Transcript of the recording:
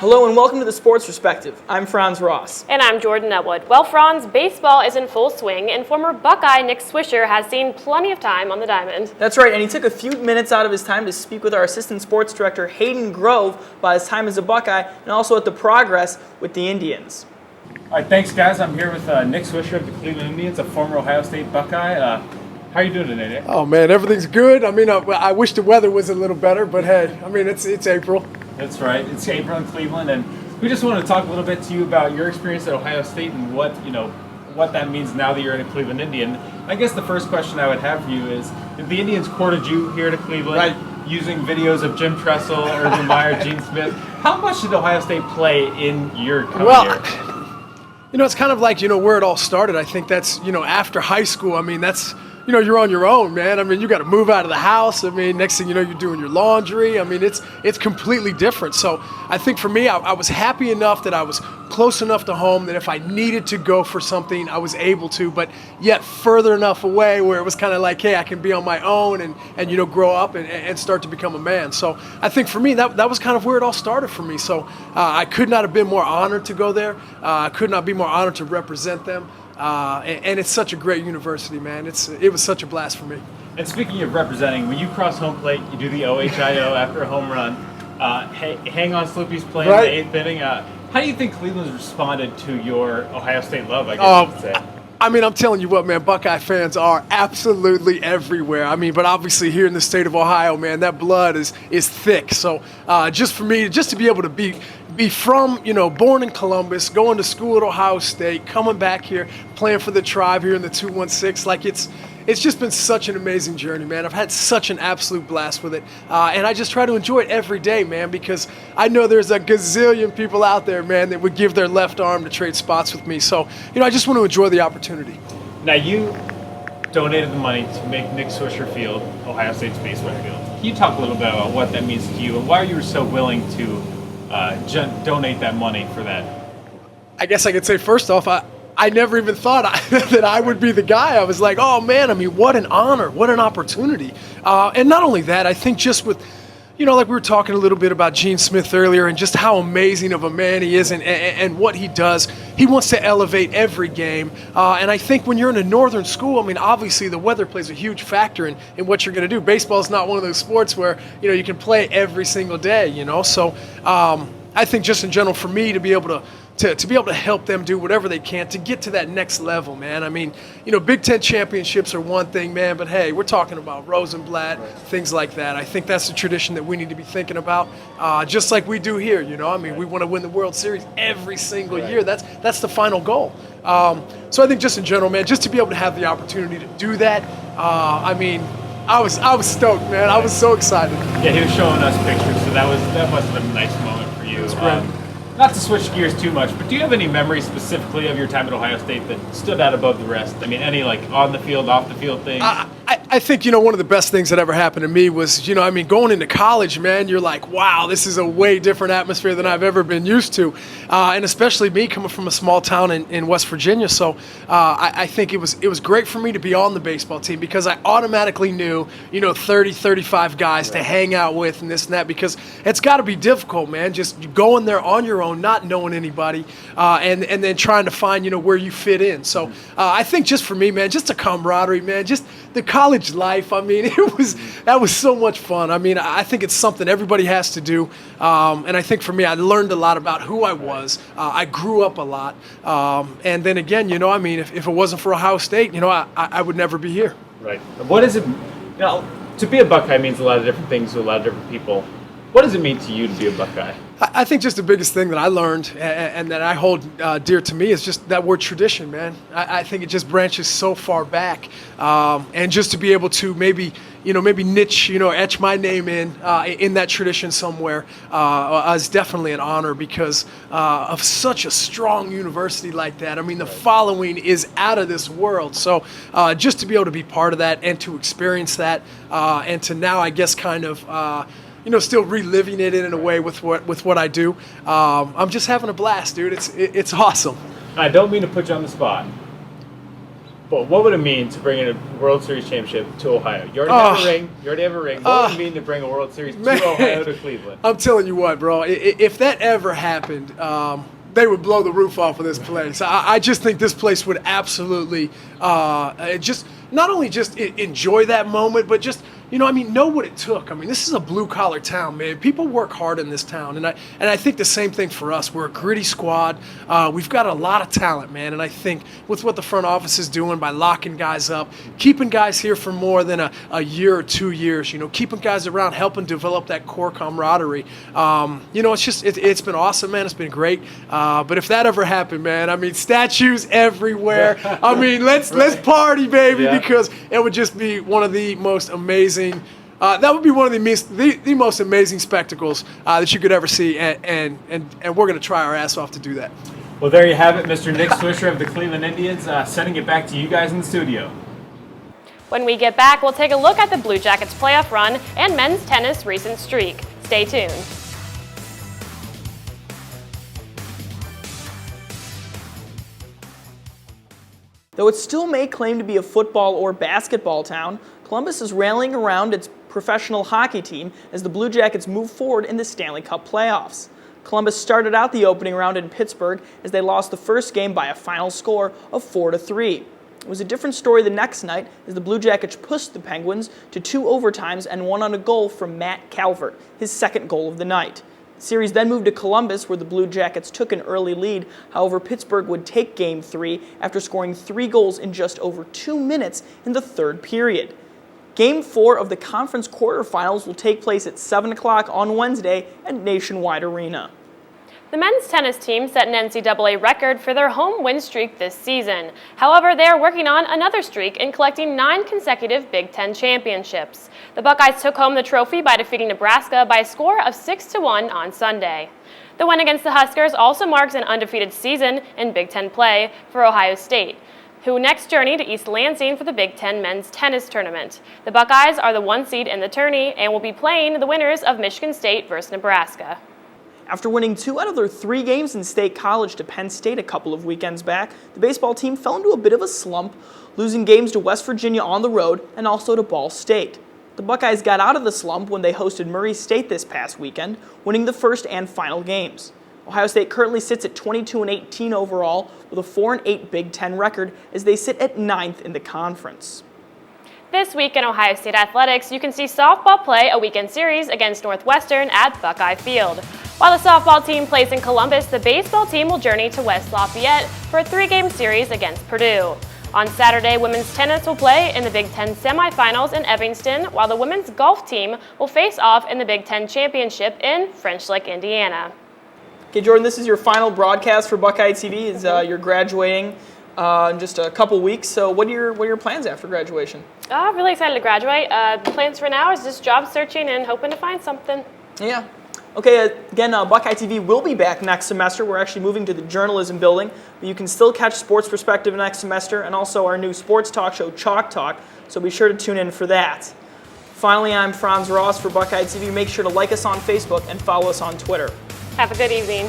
Hello and welcome to the Sports Perspective. I'm Franz Ross. And I'm Jordan Etwood. Well, Franz, baseball is in full swing, and former Buckeye Nick Swisher has seen plenty of time on the diamond. That's right, and he took a few minutes out of his time to speak with our assistant sports director, Hayden Grove, about his time as a Buckeye and also at the progress with the Indians. All right, thanks, guys. I'm here with Nick Swisher of the Cleveland Indians, a former Ohio State Buckeye. How are you doing today, Nick? Oh, man, everything's good. I mean, I wish the weather was a little better, but hey, I mean, it's April. That's right. It's April in Cleveland, and we just want to talk a little bit to you about your experience at Ohio State and what that means now that you're in a Cleveland Indian. I guess the first question I would have for you is, if the Indians courted you here to Cleveland, right, using videos of Jim Tressel, Urban Meyer, Gene Smith, how much did Ohio State play in your career? It's kind of like, where it all started. I think that's, after high school, I mean, that's, you're on your own, man. I mean, you got to move out of the house. I mean, next thing you know, you're doing your laundry. I mean, it's completely different. So I think for me, I was happy enough that I was close enough to home that if I needed to go for something, I was able to, but yet further enough away where it was kind of like, hey, I can be on my own and grow up and start to become a man. So I think for me, that was kind of where it all started for me. So I could not have been more honored to go there. I could not be more honored to represent them. And it's such a great university, man. It was such a blast for me. And speaking of representing, when you cross home plate, you do the OHIO after a home run, hang on Sloopy's play in the eighth inning. How do you think Cleveland's responded to your Ohio State love, I guess you could say? I mean, I'm telling you what, man, Buckeye fans are absolutely everywhere. I mean, but obviously here in the state of Ohio, man, that blood is thick. So just for me, just to be able to be from, born in Columbus, going to school at Ohio State, coming back here, playing for the Tribe here in the 216, like it's just been such an amazing journey, man. I've had such an absolute blast with it. And I just try to enjoy it every day, man, because I know there's a gazillion people out there, man, that would give their left arm to trade spots with me. So, I just want to enjoy the opportunity. Now, you donated the money to make Nick Swisher Field Ohio State's baseball field. Can you talk a little bit about what that means to you and why you were so willing to donate that money for that? I guess I could say, first off, I never even thought that I would be the guy. I was like, oh, man, I mean, what an honor, what an opportunity. And not only that, I think just with, like we were talking a little bit about Gene Smith earlier and just how amazing of a man he is and what he does. He wants to elevate every game. And I think when you're in a northern school, I mean, obviously the weather plays a huge factor in what you're going to do. Baseball is not one of those sports where, you can play every single day, So I think just in general for me to be able to help them do whatever they can to get to that next level, man. I mean, Big Ten championships are one thing, man, but hey, we're talking about Rosenblatt, things like that. I think that's the tradition that we need to be thinking about, just like we do here, I mean, we want to win the World Series every single year. That's the final goal. So I think just in general, man, just to be able to have the opportunity to do that, I mean, I was stoked, man. I was so excited. Yeah, he was showing us pictures, so that must have been a nice moment for you. It was great. Not to switch gears too much, but do you have any memories specifically of your time at Ohio State that stood out above the rest? I mean, any on the field, off the field things? I think, one of the best things that ever happened to me was, going into college, man, you're like, wow, this is a way different atmosphere than I've ever been used to. And especially me coming from a small town in West Virginia. So I think it was great for me to be on the baseball team because I automatically knew, 30, 35 guys to hang out with and this and that because it's got to be difficult, man, just going there on your own, not knowing anybody, and then trying to find, where you fit in. So I think just for me, man, just the camaraderie, man, just the college life. I mean, that was so much fun. I mean, I think it's something everybody has to do. And I think for me, I learned a lot about who I was. I grew up a lot. And then again, I mean, if it wasn't for Ohio State, I would never be here. Right. What is it, to be a Buckeye means a lot of different things to a lot of different people. What does it mean to you to be a Buckeye? I think just the biggest thing that I learned and that I hold dear to me is just that word tradition, man. I think it just branches so far back. And just to be able to maybe niche, etch my name in that tradition somewhere is definitely an honor because of such a strong university like that. I mean, the following is out of this world. So just to be able to be part of that and to experience that and to now, I guess, kind of still reliving it in a way with what I do. I'm just having a blast, dude. It's awesome. I don't mean to put you on the spot, But what would it mean to bring in a World Series championship to Ohio? You already have a ring. You already have a ring. What would it mean to bring a World Series to Ohio to Cleveland? I'm telling you what, bro. If that ever happened, they would blow the roof off of this place. I just think this place would absolutely just not only just enjoy that moment, but just know what it took. I mean, this is a blue-collar town, man. People work hard in this town, and I think the same thing for us. We're a gritty squad. We've got a lot of talent, man, and I think with what the front office is doing by locking guys up, keeping guys here for more than a year or 2 years, keeping guys around, helping develop that core camaraderie, it's been awesome, man. It's been great. But if that ever happened, man, I mean, statues everywhere. I mean, let's party, baby, because it would just be one of the most amazing. That would be one of the most amazing spectacles that you could ever see, and we're going to try our ass off to do that. Well, there you have it, Mr. Nick Swisher of the Cleveland Indians, sending it back to you guys in the studio. When we get back, we'll take a look at the Blue Jackets' playoff run and men's tennis recent streak. Stay tuned. Though it still may claim to be a football or basketball town, Columbus is rallying around its professional hockey team as the Blue Jackets move forward in the Stanley Cup playoffs. Columbus started out the opening round in Pittsburgh as they lost the first game by a final score of 4-3. It was a different story the next night as the Blue Jackets pushed the Penguins to 2 overtimes and won on a goal from Matt Calvert, his second goal of the night. The series then moved to Columbus, where the Blue Jackets took an early lead. However, Pittsburgh would take Game 3 after scoring 3 goals in just over 2 minutes in the third period. Game 4 of the conference quarterfinals will take place at 7 o'clock on Wednesday at Nationwide Arena. The men's tennis team set an NCAA record for their home win streak this season. However, they are working on another streak in collecting 9 consecutive Big Ten championships. The Buckeyes took home the trophy by defeating Nebraska by a score of 6-1 on Sunday. The win against the Huskers also marks an undefeated season in Big Ten play for Ohio State, who next journey to East Lansing for the Big Ten men's tennis tournament. The Buckeyes are the 1 seed in the tourney and will be playing the winners of Michigan State versus Nebraska. After winning 2 out of their 3 games in State College to Penn State a couple of weekends back, the baseball team fell into a bit of a slump, losing games to West Virginia on the road and also to Ball State. The Buckeyes got out of the slump when they hosted Murray State this past weekend, winning the first and final games. Ohio State currently sits at 22-18 overall with a 4-8 Big Ten record as they sit at 9th in the conference. This week in Ohio State athletics, you can see softball play a weekend series against Northwestern at Buckeye Field. While the softball team plays in Columbus, the baseball team will journey to West Lafayette for a 3-game series against Purdue. On Saturday, women's tennis will play in the Big Ten semifinals in Evanston, while the women's golf team will face off in the Big Ten championship in French Lick, Indiana. Okay, Jordan, this is your final broadcast for Buckeye TV. You're graduating in just a couple weeks. So what are your plans after graduation? I'm really excited to graduate. The plans for now is just job searching and hoping to find something. Yeah. Okay, again, Buckeye TV will be back next semester. We're actually moving to the journalism building, but you can still catch Sports Perspective next semester and also our new sports talk show, Chalk Talk, so be sure to tune in for that. Finally, I'm Franz Ross for Buckeye TV. Make sure to like us on Facebook and follow us on Twitter. Have a good evening.